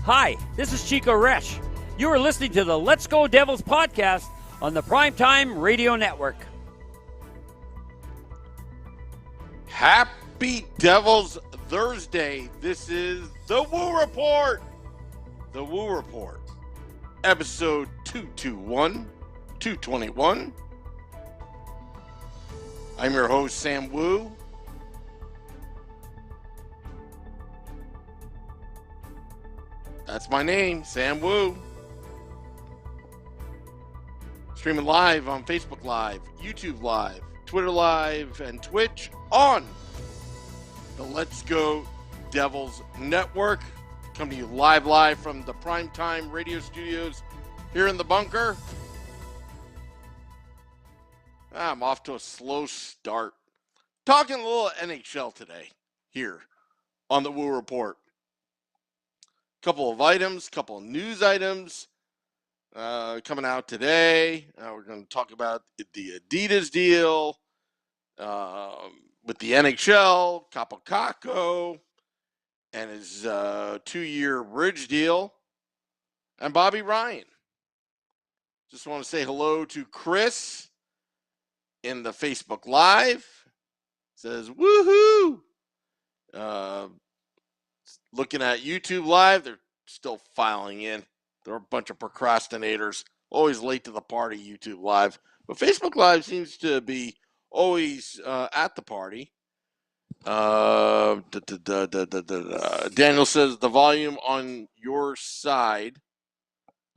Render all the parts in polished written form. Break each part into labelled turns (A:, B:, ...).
A: Hi, this is Chico Resch. You are listening to the Let's Go Devils podcast on the Primetime Radio Network.
B: Happy Devils Thursday. This is the Woo Report. The Woo Report. Episode 221. I'm your host, Sam Woo. That's my name, Sam Woo. Streaming live on Facebook Live, YouTube Live, Twitter Live, and Twitch on the Let's Go Devils Network. Coming to you live from the Primetime Radio Studios here in the bunker. I'm off to a slow start. Talking a little NHL today here on the Woo Report. Couple of items, couple of news items coming out today. We're going to talk about the Adidas deal with the NHL, Kakko, and his 2-year bridge deal, and Bobby Ryan. Just want to say hello to Chris in the Facebook Live. Says, woohoo! Looking at YouTube Live, they're still filing in. They're a bunch of procrastinators, always late to the party, YouTube Live. But Facebook Live seems to be always at the party. Daniel says the volume on your side.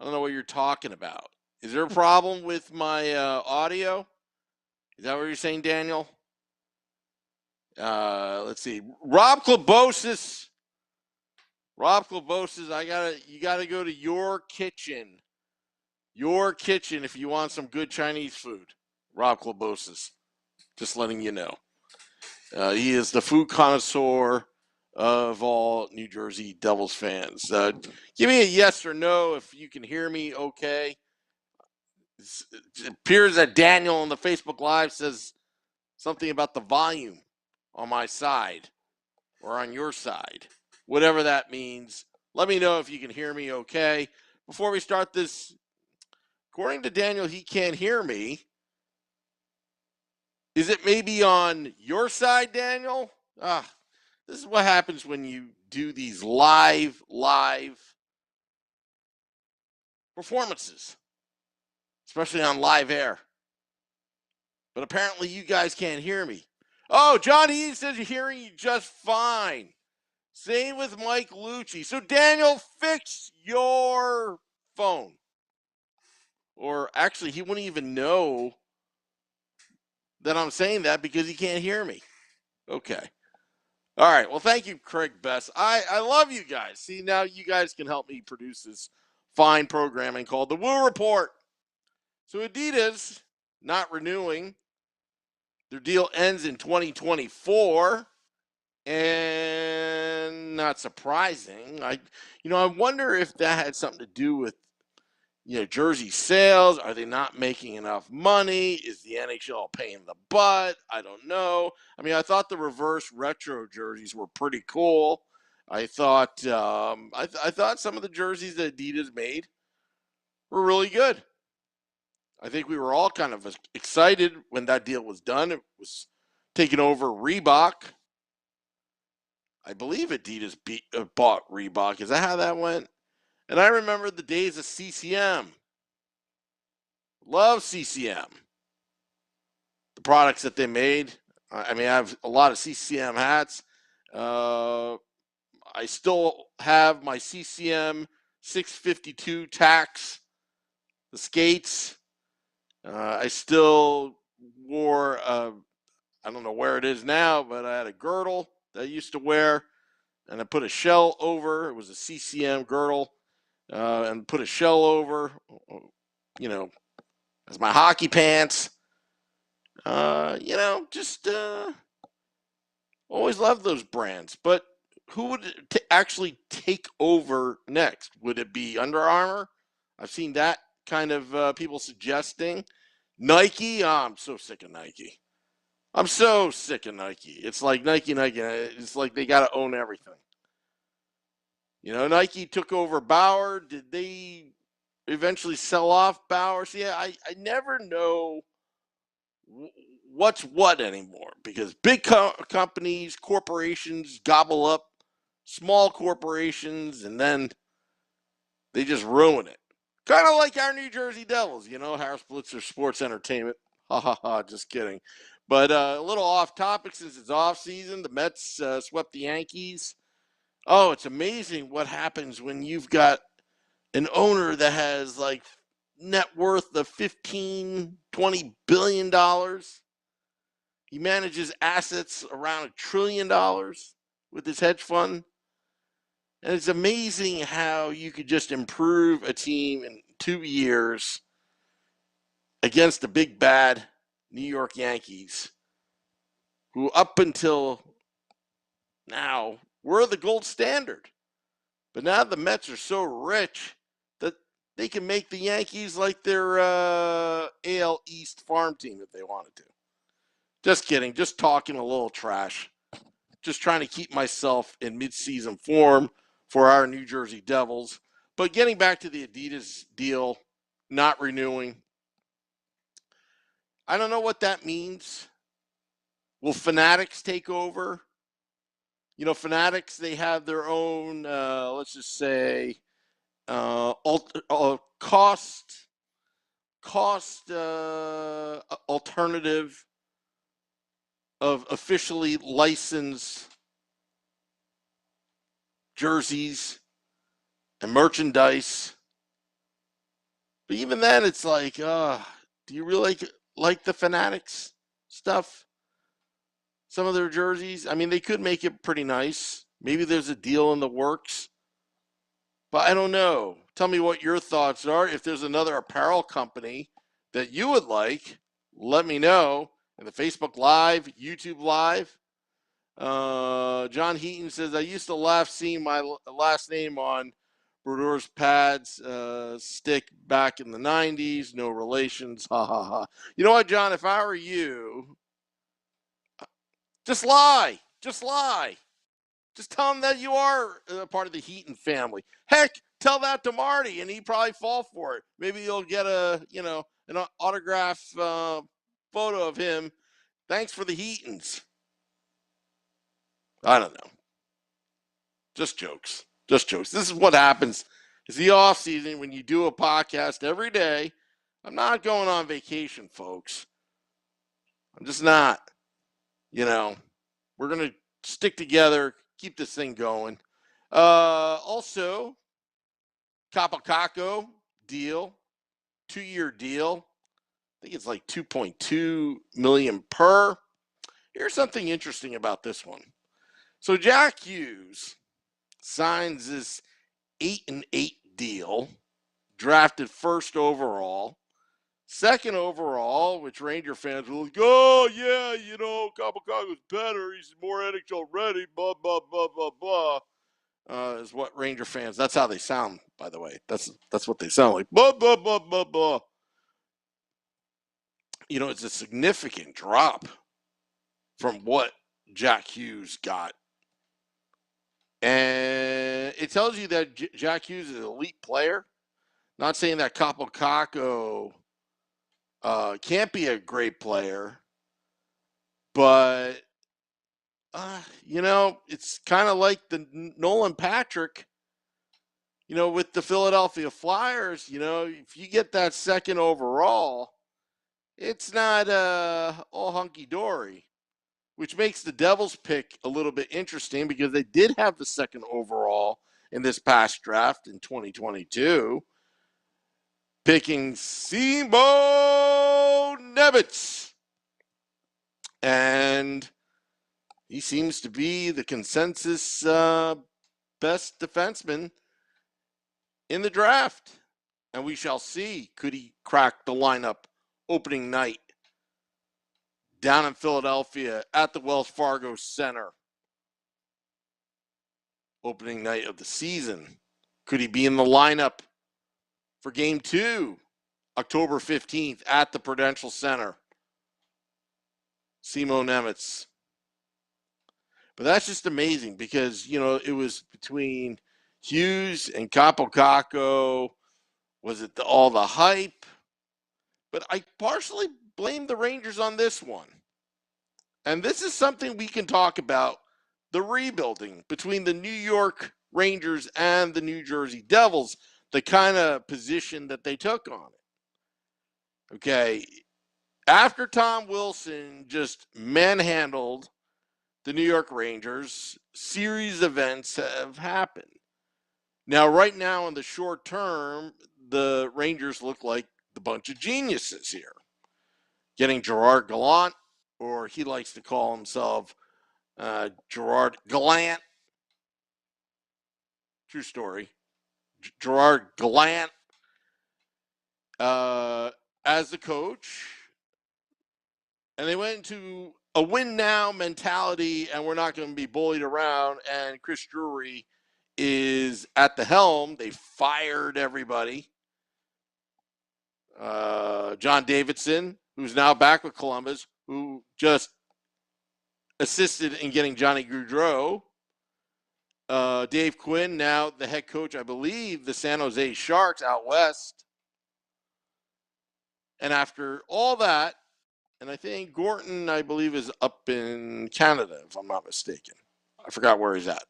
B: I don't know what you're talking about. Is there a problem with my audio? Is that what you're saying, Daniel? Let's see. Rob Klabosis, you gotta go to your kitchen. Your kitchen if you want some good Chinese food. Rob Klabosis. Just letting you know. He is the food connoisseur of all New Jersey Devils fans. Give me a yes or no if you can hear me okay. It appears that Daniel on the Facebook Live says something about the volume on my side or on your side. Whatever that means. Let me know if you can hear me okay. Before we start this, according to Daniel, he can't hear me. Is it maybe on your side, Daniel? This is what happens when you do these live performances, especially on live air. But apparently you guys can't hear me. Oh, Johnny says you're hearing you just fine. Same with Mike Lucci. So, Daniel, fix your phone. Or actually, he wouldn't even know that I'm saying that because he can't hear me. Okay. All right. Well, thank you, Craig Best. I love you guys. See, now you guys can help me produce this fine programming called the Woo Report. So, Adidas not renewing. Their deal ends in 2024. And not surprising. I wonder if that had something to do with, jersey sales. Are they not making enough money? Is the NHL paying the butt? I don't know. I mean, I thought the reverse retro jerseys were pretty cool. I thought I thought some of the jerseys that Adidas made were really good. I think we were all kind of excited when that deal was done. It was taking over Reebok. I believe Adidas bought Reebok. Is that how that went? And I remember the days of CCM. Love CCM. The products that they made. I mean, I have a lot of CCM hats. I still have my CCM 652 Tax, the skates. I still wore, I don't know where it is now, but I had a girdle that I used to wear, and I put a shell over. It was a CCM girdle, and put a shell over, as my hockey pants. Just always loved those brands. But who would actually take over next? Would it be Under Armour? I've seen that kind of people suggesting. Nike? Oh, I'm so sick of Nike. I'm so sick of Nike. It's like Nike. It's like they got to own everything. Nike took over Bauer. Did they eventually sell off Bauer? See, I never know what's what anymore because big companies, corporations gobble up small corporations and then they just ruin it. Kind of like our New Jersey Devils, Harris Blitzer Sports Entertainment. Ha ha ha, just kidding. But a little off topic since it's off season. The Mets swept the Yankees. Oh, it's amazing what happens when you've got an owner that has like net worth of $15-20 billion. He manages assets around $1 trillion with his hedge fund. And it's amazing how you could just improve a team in 2 years against the big bad New York Yankees, who up until now were the gold standard. But now the Mets are so rich that they can make the Yankees like their AL East farm team if they wanted to. Just kidding. Just talking a little trash. Just trying to keep myself in midseason form for our New Jersey Devils. But getting back to the Adidas deal, not renewing, I don't know what that means. Will Fanatics take over? Fanatics, they have their own, let's just say, cost alternative of officially licensed jerseys and merchandise. But even then, it's like, do you really like the Fanatics stuff? Some of their jerseys? I mean, they could make it pretty nice. Maybe there's a deal in the works. But I don't know. Tell me what your thoughts are. If there's another apparel company that you would like, let me know in the Facebook Live, YouTube Live. John Heaton says, I used to laugh seeing my last name on Brewer's pads stick back in the 90s. No relations. Ha ha ha. You know what, John? If I were you, just lie. Just lie. Just tell him that you are part of the Heaton family. Heck, tell that to Marty, and he'd probably fall for it. Maybe you'll get an autograph photo of him. Thanks for the Heatons. I don't know. Just jokes. Just jokes. This is what happens. It's the off season when you do a podcast every day. I'm not going on vacation, folks. I'm just not. We're going to stick together, keep this thing going. Also, Kakko deal, 2-year deal. I think it's like $2.2 million per. Here's something interesting about this one. So Jack Hughes signs this 8-8 deal, drafted first overall. Second overall, which Ranger fans will like, oh, yeah, Kakko's better. He's more NHL ready, blah, blah, blah, blah, blah, is what Ranger fans, that's how they sound, by the way. That's what they sound like, blah, blah, blah, blah, blah. It's a significant drop from what Jack Hughes got. And it tells you that Jack Hughes is an elite player. Not saying that Kakko can't be a great player, but it's kind of like the Nolan Patrick, with the Philadelphia Flyers. If you get that second overall, it's not all hunky-dory, which makes the Devils pick a little bit interesting because they did have the second overall in this past draft in 2022. Picking Simo Nebitz. And he seems to be the consensus best defenseman in the draft. And we shall see, could he crack the lineup opening night down in Philadelphia at the Wells Fargo Center. Opening night of the season. Could he be in the lineup for Game 2, October 15th at the Prudential Center? Simo Nemitz. But that's just amazing because, it was between Hughes and Kakko, was it all the hype? But I partially blame the Rangers on this one. And this is something we can talk about, the rebuilding between the New York Rangers and the New Jersey Devils, the kind of position that they took on it. Okay, after Tom Wilson just manhandled the New York Rangers, series events have happened. Now, right now in the short term, the Rangers look like the bunch of geniuses here. Getting Gerard Gallant, or he likes to call himself Gerard Gallant. True story. Gerard Gallant as the coach. And they went into a win now mentality, and we're not going to be bullied around. And Chris Drury is at the helm. They fired everybody. John Davidson, who's now back with Columbus, who just assisted in getting Johnny Gaudreau. Dave Quinn, now the head coach, I believe, the San Jose Sharks out west. And after all that, and I think Gorton, I believe, is up in Canada, if I'm not mistaken. I forgot where he's at.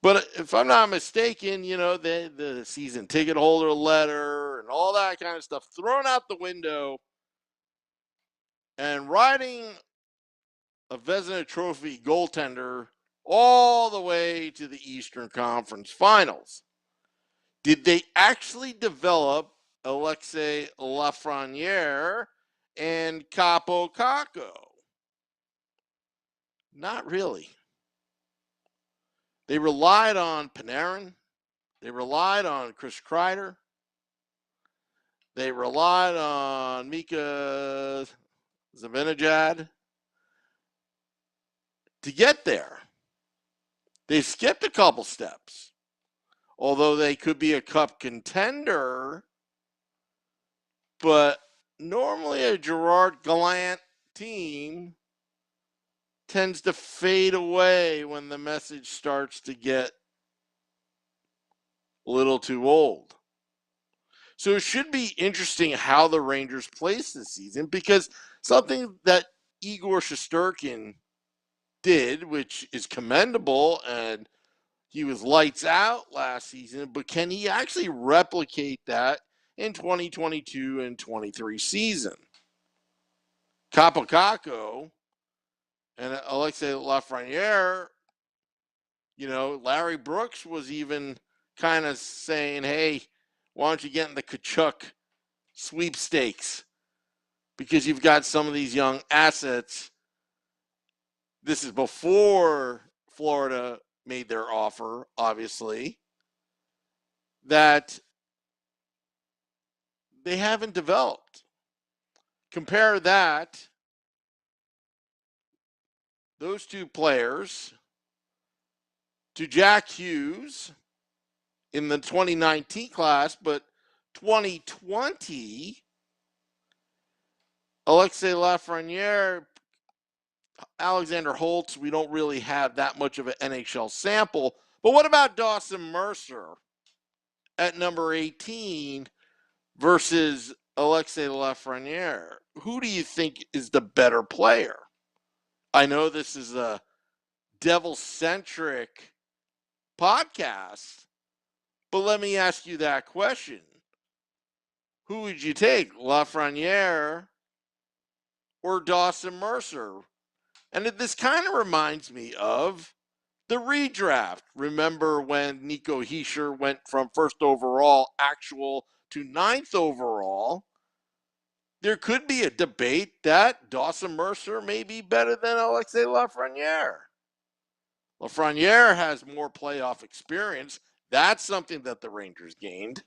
B: But if I'm not mistaken, you know, the season ticket holder letter and all that kind of stuff thrown out the window, and riding a Vezina Trophy goaltender all the way to the Eastern Conference Finals. Did they actually develop Alexis Lafreniere and Kakko? Not really. They relied on Panarin. They relied on Chris Kreider. They relied on Mika Zibanejad to get there. They skipped a couple steps. Although they could be a cup contender, but normally a Gerard Gallant team tends to fade away when the message starts to get a little too old. So it should be interesting how the Rangers place this season, because something that Igor Shesterkin did, which is commendable, and he was lights out last season, but can he actually replicate that in 2022 and 23 season? Kakko and Alexis Lafreniere, you know, Larry Brooks was even kind of saying, hey, why don't you get in the Kachuk sweepstakes? Because you've got some of these young assets. This is before Florida made their offer, obviously, that they haven't developed. Compare that, those two players, to Jack Hughes in the 2019 class, but 2020, Alexis Lafreniere, Alexander Holtz, we don't really have that much of an NHL sample. But what about Dawson Mercer at number 18 versus Alexis Lafreniere? Who do you think is the better player? I know this is a Devil-centric podcast, but let me ask you that question. Who would you take, Lafreniere or Dawson Mercer? And this kind of reminds me of the redraft. Remember when Nico Hischier went from first overall actual to ninth overall? There could be a debate that Dawson Mercer may be better than Alexis Lafreniere. Lafreniere has more playoff experience. That's something that the Rangers gained,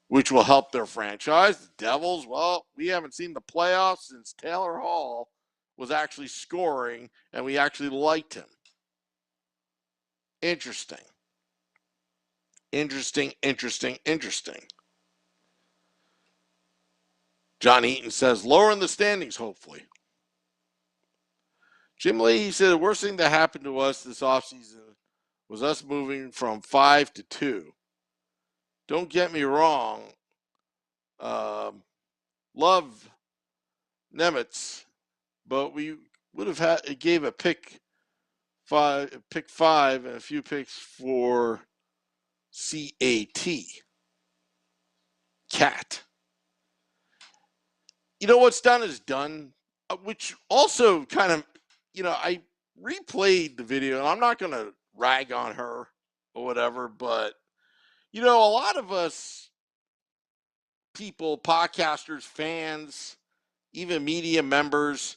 B: which will help their franchise. The Devils, well, we haven't seen the playoffs since Taylor Hall was actually scoring, and we actually liked him. Interesting. John Eaton says, lower in the standings, hopefully. Jim Lee, he said, the worst thing that happened to us this offseason was us moving from 5 to 2. Don't get me wrong. Love Nemitz, but we would have had it gave a pick five, and a few picks for cat. You know what's done is done, which also kind of, I replayed the video, and I'm not going to rag on her or whatever, but, a lot of us people, podcasters, fans, even media members,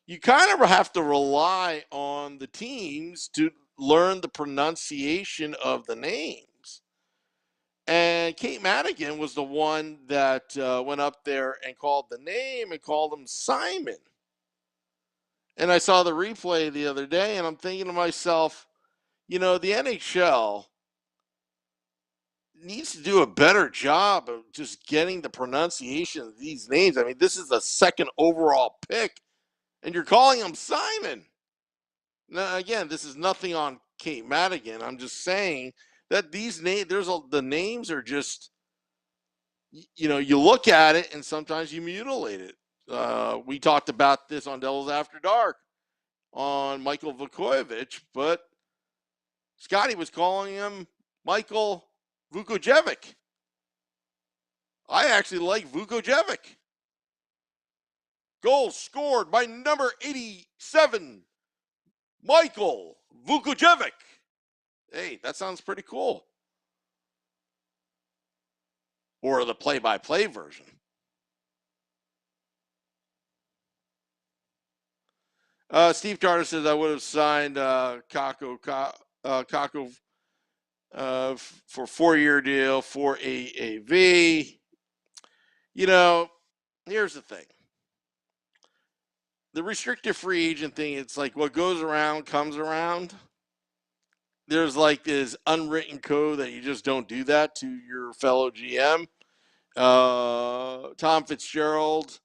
B: you kind of have to rely on the teams to learn the pronunciation of the names. And Kate Madigan was the one that went up there and called the name and called him Simon. And I saw the replay the other day, and I'm thinking to myself, the NHL needs to do a better job of just getting the pronunciation of these names. I mean, this is the second overall pick, and you're calling him Simon. Now, again, this is nothing on Kate Madigan. I'm just saying that these names, the names are just, you look at it and sometimes you mutilate it. We talked about this on Devils After Dark on Michael Vukovic, but Scotty was calling him Michael Vukojevic. I actually like Vukojevic. Goal scored by number 87, Michael Vukojevic. Hey, that sounds pretty cool. Or the play-by-play version. Steve Carter says I would have signed Kakko for 4-year deal for AAV. Here's the thing. The restricted free agent thing, it's like what goes around comes around. There's like this unwritten code that you just don't do that to your fellow GM. Tom Fitzgerald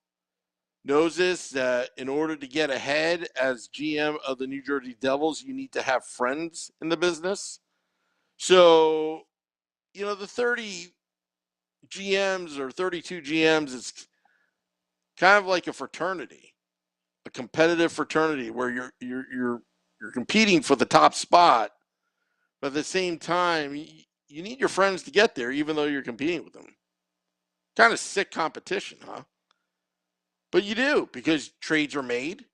B: knows this, that in order to get ahead as GM of the New Jersey Devils, you need to have friends in the business. So, the 30 GMs or 32 GMs is kind of like a fraternity, a competitive fraternity where you're competing for the top spot, but at the same time, you need your friends to get there, even though you're competing with them. Kind of sick competition, huh? But you do, because trades are made.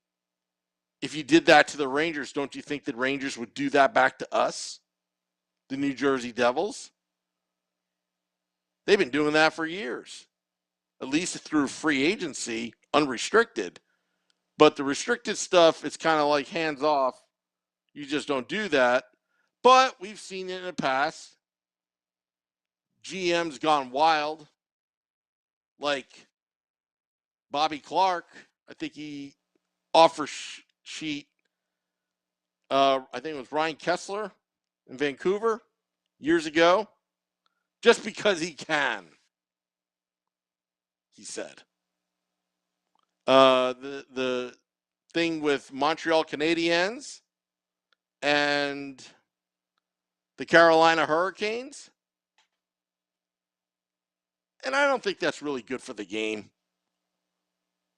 B: If you did that to the Rangers, don't you think the Rangers would do that back to us, the New Jersey Devils? They've been doing that for years, at least through free agency, unrestricted. But the restricted stuff, it's kind of like hands off. You just don't do that. But we've seen it in the past. GM's gone wild, like Bobby Clark. I think he offer sheet. I think it was Ryan Kessler in Vancouver years ago, just because he can. He said. The thing with Montreal Canadiens and the Carolina Hurricanes, and I don't think that's really good for the game.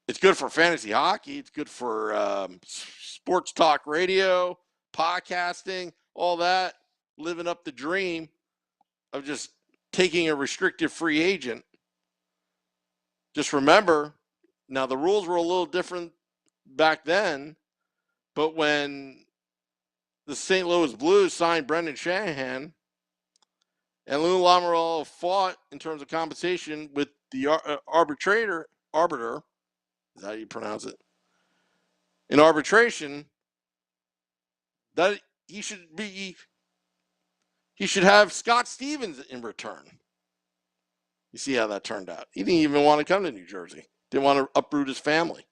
B: It's good for fantasy hockey. It's good for sports talk radio, podcasting, all that, living up the dream of just taking a restricted free agent. Just remember, now the rules were a little different back then, but when the St. Louis Blues signed Brendan Shanahan and Lou Lamoriello fought in terms of compensation with the arbiter, is that how you pronounce it? In arbitration, that he should have Scott Stevens in return. You see how that turned out. He didn't even want to come to New Jersey. Didn't want to uproot his family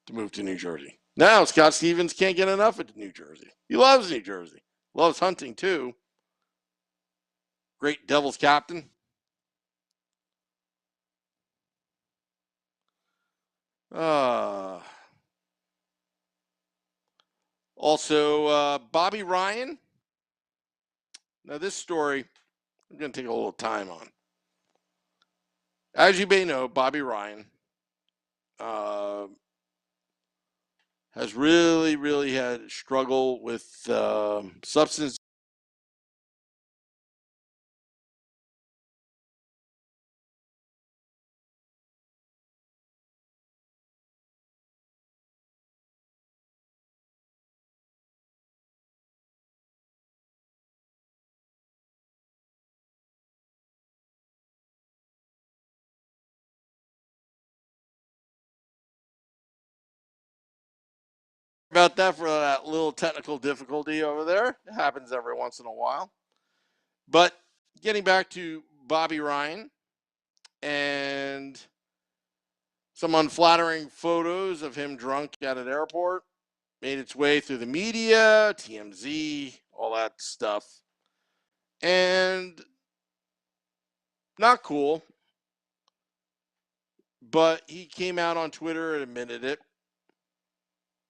B: to move to New Jersey. Now Scott Stevens can't get enough of New Jersey. He loves New Jersey. Loves hunting too. Great Devils captain. Also, Bobby Ryan Now, this story, I'm going to take a little time on. As you may know, Bobby Ryan has really had struggle with substance. About that for that little technical difficulty over there. It happens every once in a while. But getting back to Bobby Ryan and some unflattering photos of him drunk at an airport made its way through the media, TMZ, all that stuff. And not cool. But he came out on Twitter and admitted it.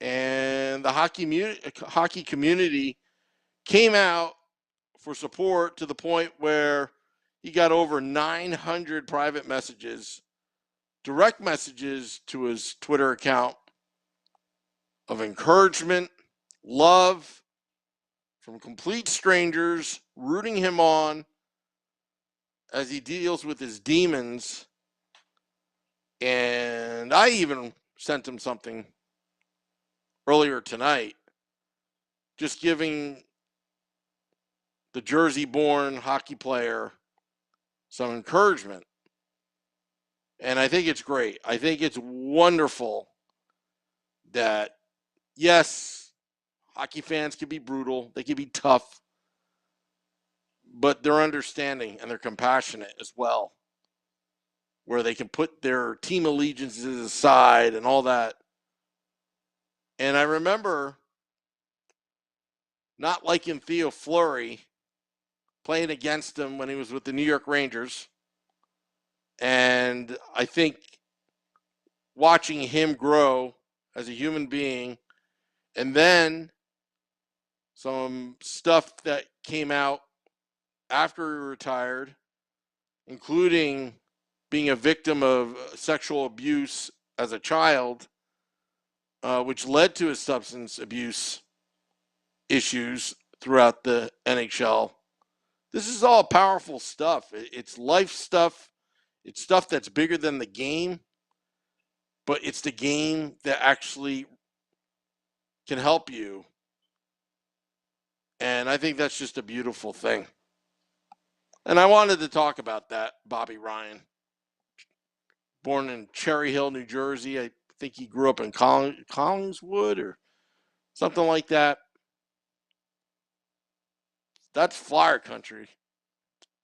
B: And the hockey community came out for support to the point where he got over 900 private messages, direct messages to his Twitter account of encouragement, love from complete strangers, rooting him on as he deals with his demons. And I even sent him something earlier tonight, just giving the Jersey-born hockey player some encouragement. And I think it's great. I think it's wonderful that, yes, hockey fans can be brutal. They can be tough. But they're understanding and they're compassionate as well, where they can put their team allegiances aside and all that. And I remember not liking Theo Fleury playing against him when he was with the New York Rangers. And I think watching him grow as a human being, and then some stuff that came out after he retired, including being a victim of sexual abuse as a child, which led to his substance abuse issues throughout the NHL. This is all powerful stuff. It's life stuff. It's stuff that's bigger than the game, but it's the game that actually can help you. And I think that's just a beautiful thing. And I wanted to talk about that, Bobby Ryan. Born in Cherry Hill, New Jersey. I think he grew up in Collingswood or something like that. That's Flyer country.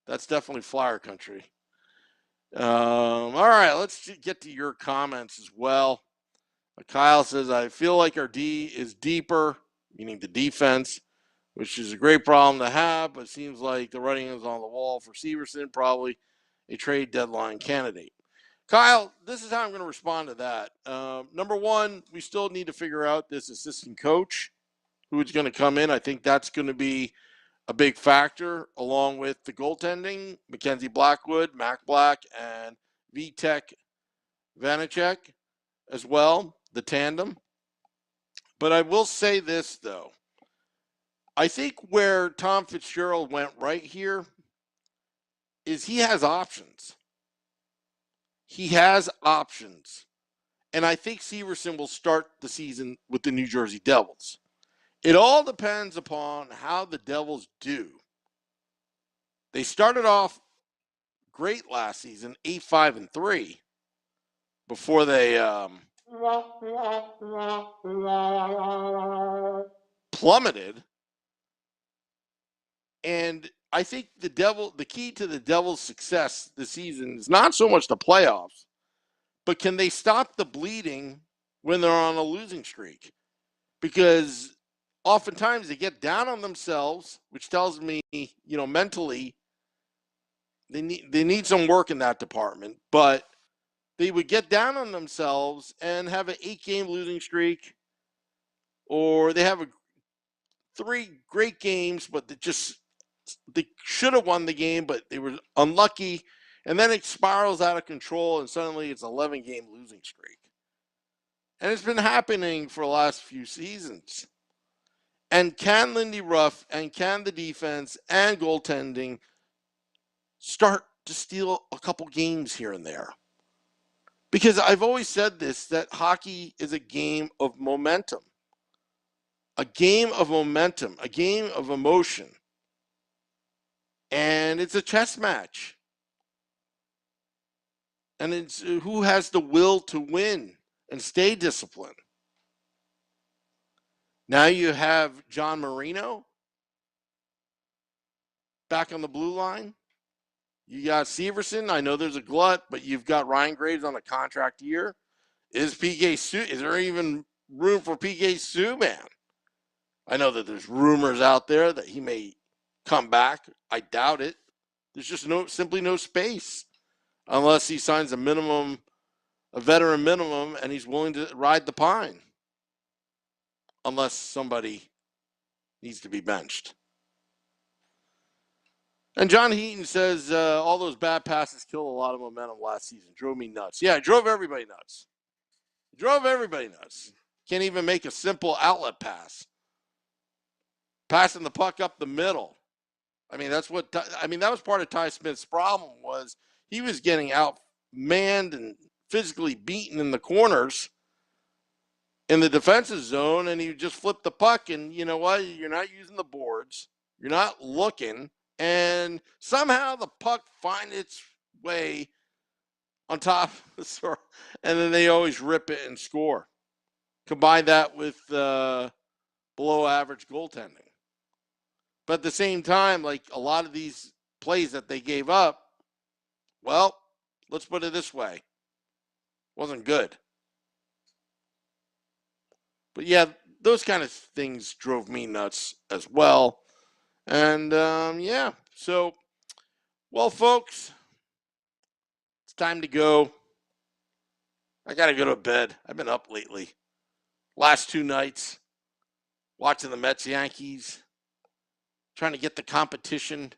B: That's definitely Flyer country. All right, let's get to your comments as well. Kyle says, I feel like our D is deeper, meaning the defense, which is a great problem to have, but seems like the writing is on the wall for Severson, probably a trade deadline candidate. Kyle, this is how I'm going to respond to that. Number one, we still need to figure out this assistant coach, who is going to come in. I think that's going to be a big factor, along with the goaltending, Mackenzie Blackwood, Mac Black, and Vitek Vanacek as well, the tandem. But I will say this, though. I think where Tom Fitzgerald went right here is he has options. He has options. And I think Severson will start the season with the New Jersey Devils. It all depends upon how the Devils do. They started off great last season, 8-5-3, before they plummeted. And I think the key to the Devils' success this season is not so much the playoffs, but can they stop the bleeding when they're on a losing streak? Because oftentimes they get down on themselves, which tells me, mentally they need some work in that department. But they would get down on themselves and have an 8-game losing streak, or they have 3 great games, but just they should have won the game, but they were unlucky. And then it spirals out of control, and suddenly it's an 11-game losing streak. And it's been happening for the last few seasons. And can Lindy Ruff and can the defense and goaltending start to steal a couple games here and there? Because I've always said this, that hockey is a game of momentum. A game of momentum, a game of emotion. And it's a chess match. And it's who has the will to win and stay disciplined. Now you have John Marino back on the blue line. You got Severson. I know there's a glut, but you've got Ryan Graves on a contract year. Is there even room for PK Subban? I know that there's rumors out there that he may come back. I doubt it. There's just simply no space unless he signs a veteran minimum, and he's willing to ride the pine. Unless somebody needs to be benched. And John Heaton says all those bad passes killed a lot of momentum last season. Drove me nuts. Yeah, it drove everybody nuts. Can't even make a simple outlet pass. Passing the puck up the middle. That was part of Ty Smith's problem, was he was getting outmanned and physically beaten in the corners in the defensive zone, and he just flipped the puck, and you know what? You're not using the boards. You're not looking, and somehow the puck finds its way on top of the store, and then they always rip it and score. Combine that with below average goaltending. But at the same time, like a lot of these plays that they gave up, well, let's put it this way, wasn't good. But yeah, those kind of things drove me nuts as well. And so, well, folks, it's time to go. I got to go to bed. I've been up lately. Last 2 nights, watching the Mets-Yankees, trying to get the competition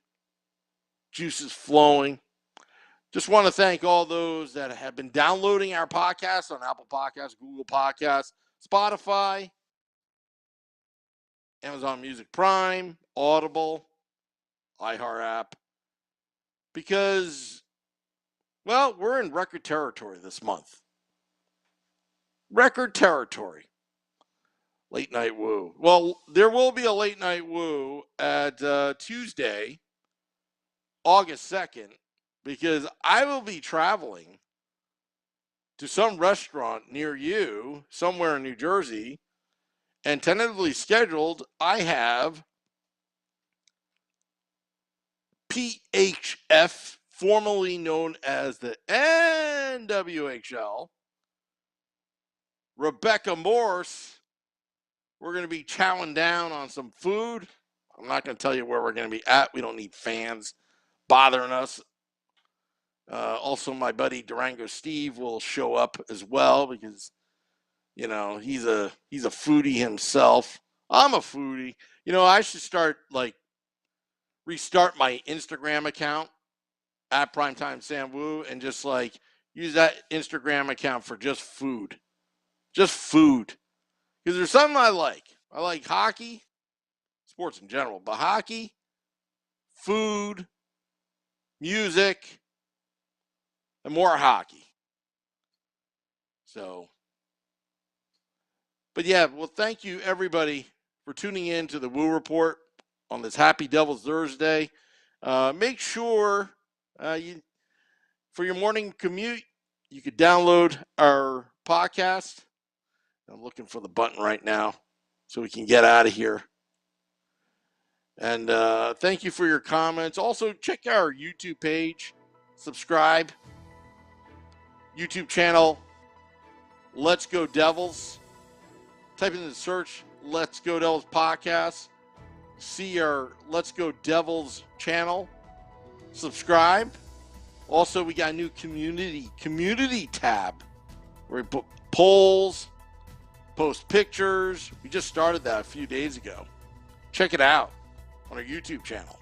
B: juices flowing. Just want to thank all those that have been downloading our podcast on Apple Podcasts, Google Podcasts, Spotify, Amazon Music Prime, Audible, iHeart app. Because, well, we're in record territory this month. Record territory. Late Night Woo. Well, there will be a Late Night Woo at Tuesday, August 2nd, because I will be traveling to some restaurant near you, somewhere in New Jersey, and tentatively scheduled, I have PHF, formerly known as the NWHL, Rebecca Morse. We're going to be chowing down on some food. I'm not going to tell you where we're going to be at. We don't need fans bothering us. Also, my buddy Durango Steve will show up as well because, you know, he's a foodie himself. I'm a foodie. You know, I should restart my Instagram account at Primetime Sam Wu and just use that Instagram account for just food. Just food. Because there's something I like. I like hockey, sports in general, but hockey, food, music, and more hockey. So, but yeah, well, thank you everybody for tuning in to the Woo Report on this Happy Devil's Thursday. Make sure for your morning commute, you could download our podcast. I'm looking for the button right now so we can get out of here. And thank you for your comments. Also, check our YouTube page. Subscribe. YouTube channel, Let's Go Devils. Type in the search, Let's Go Devils Podcast. See our Let's Go Devils channel. Subscribe. Also, we got a new community tab where we put polls, post pictures. We just started that a few days ago. Check it out on our YouTube channel.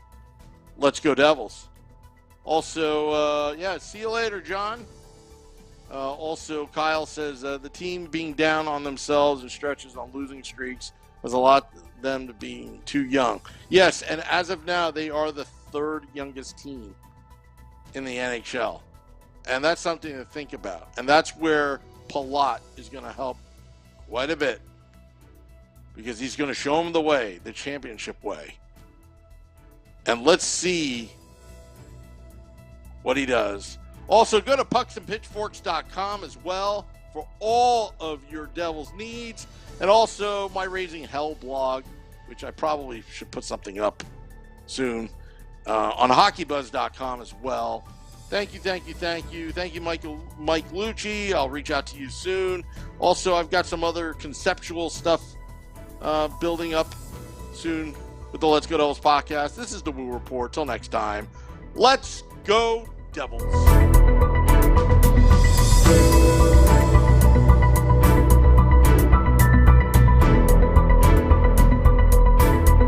B: Let's Go Devils. Also, see you later, John. Also, Kyle says the team being down on themselves and stretches on losing streaks was a lot of them to being too young. Yes, and as of now, they are the third youngest team in the NHL. And that's something to think about. And that's where Palat is going to help quite a bit, because he's going to show them the way, the championship way. And let's see what he does. Also, go to pucksandpitchforks.com as well for all of your Devils needs. And also my Raising Hell blog, which I probably should put something up soon, on hockeybuzz.com as well. Thank you. Thank you, Mike Lucci. I'll reach out to you soon. Also, I've got some other conceptual stuff building up soon with the Let's Go Devils podcast. This is the Woo Report. Till next time, let's go Devils.